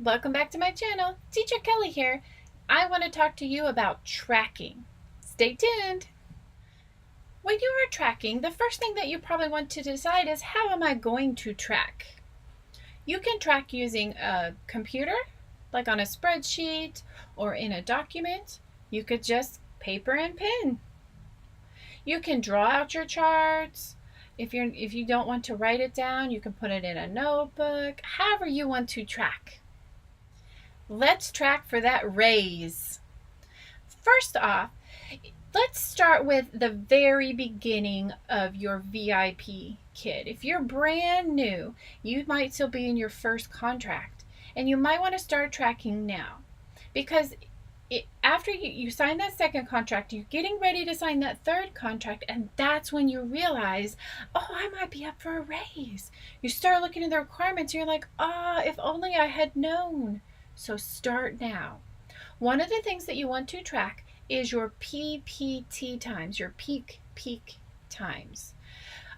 Welcome back to my channel. Teacher Kelly here. I want to talk to you about tracking. Stay tuned. When you are tracking, the first thing that you probably want to decide is, how am I going to track? You can track using a computer, like on a spreadsheet or in a document. You could just paper and pen. You can draw out your charts. If you don't want to write it down, you can put it in a notebook. However you want to track. Let's track for that raise. First off, let's start with the very beginning of your VIPKid. If you're brand new, you might still be in your first contract, and you might want to start tracking now, because after you sign that second contract, you're getting ready to sign that third contract, and that's when you realize, oh, I might be up for a raise. You start looking at the requirements, and you're like, if only I had known. So start now. One of the things that you want to track is your PPT times, your peak times.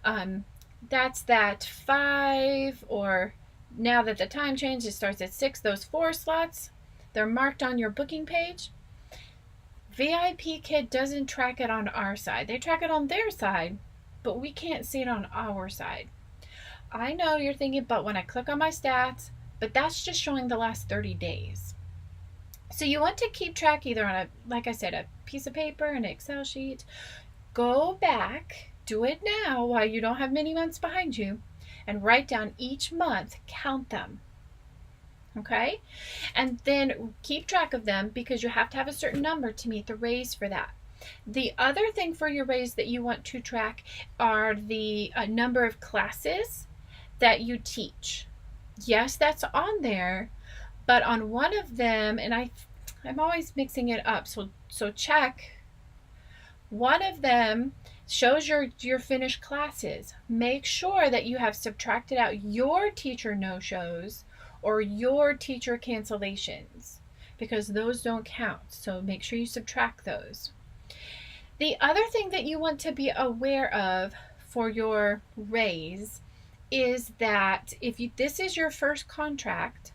That's that 5, or now that the time changed, it starts at 6, those 4 slots, they're marked on your booking page. VIPKid doesn't track it on our side. They track it on their side, but we can't see it on our side. I know you're thinking, but when I click on my stats, but that's just showing the last 30 days. So you want to keep track either on like I said, a piece of paper, an Excel sheet. Go back, do it now while you don't have many months behind you, and write down each month, count them. Okay? And then keep track of them, because you have to have a certain number to meet the raise for that. The other thing for your raise that you want to track are the number of classes that you teach. Yes, that's on there, but on one of them, and I'm always mixing it up, so check. One of them shows your finished classes. Make sure that you have subtracted out your teacher no-shows or your teacher cancellations, because those don't count. So make sure you subtract those. The other thing that you want to be aware of for your raise is that if this is your first contract,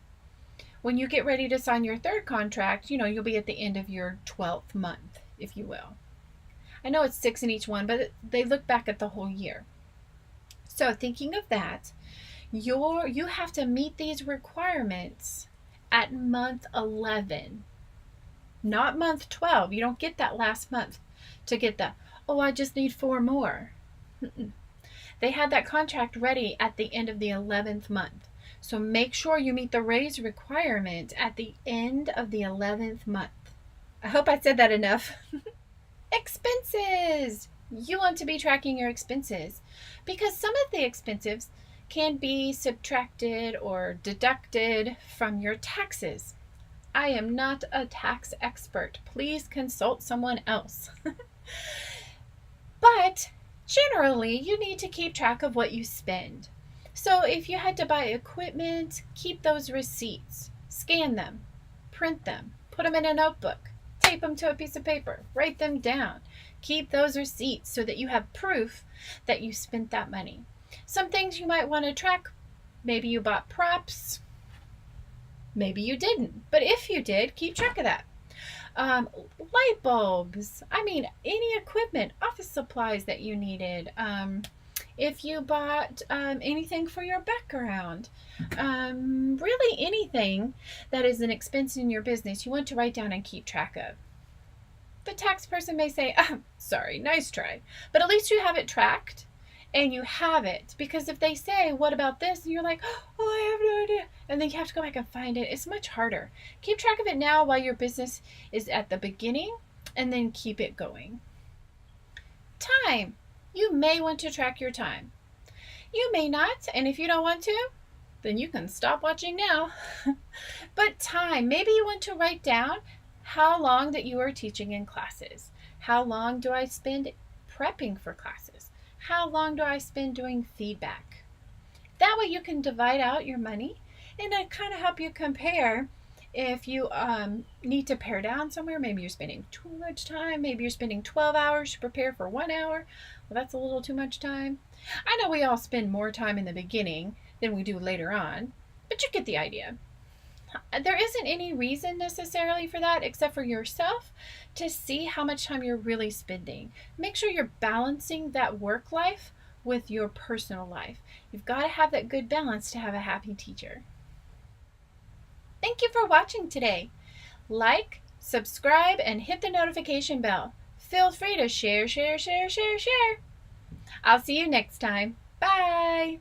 when you get ready to sign your third contract, you'll be at the end of your 12th month, if you will. I know it's 6 in each one, but they look back at the whole year. So thinking of that, you have to meet these requirements at month 11, not month 12. You don't get that last month to get I just need 4 more. They had that contract ready at the end of the 11th month. So make sure you meet the raise requirement at the end of the 11th month. I hope I said that enough. Expenses. You want to be tracking your expenses, because some of the expenses can be subtracted or deducted from your taxes. I am not a tax expert. Please consult someone else. But generally, you need to keep track of what you spend. So if you had to buy equipment, keep those receipts. Scan them, print them, put them in a notebook, tape them to a piece of paper, write them down. Keep those receipts so that you have proof that you spent that money. Some things you might want to track. Maybe you bought props. Maybe you didn't. But if you did, keep track of that. Light bulbs. Any equipment, office supplies that you needed. If you bought anything for your background, really anything that is an expense in your business, you want to write down and keep track of. The tax person may say, sorry, nice try, but at least you have it tracked and you have it, because if they say, what about this? And you're like, I have no idea. And then you have to go back and find it. It's much harder. Keep track of it now while your business is at the beginning, and then keep it going. Time. You may want to track your time. You may not, and if you don't want to, then you can stop watching now. But time, maybe you want to write down how long that you are teaching in classes. How long do I spend prepping for classes? How long do I spend doing feedback? That way you can divide out your money, and it kind of help you compare. If you need to pare down somewhere, maybe you're spending too much time, maybe you're spending 12 hours to prepare for 1 hour. Well, that's a little too much time. I know we all spend more time in the beginning than we do later on, but you get the idea. There isn't any reason necessarily for that except for yourself to see how much time you're really spending. Make sure you're balancing that work life with your personal life. You've got to have that good balance to have a happy teacher. Thank you for watching today. Like, subscribe, and hit the notification bell. Feel free to share. I'll see you next time. Bye!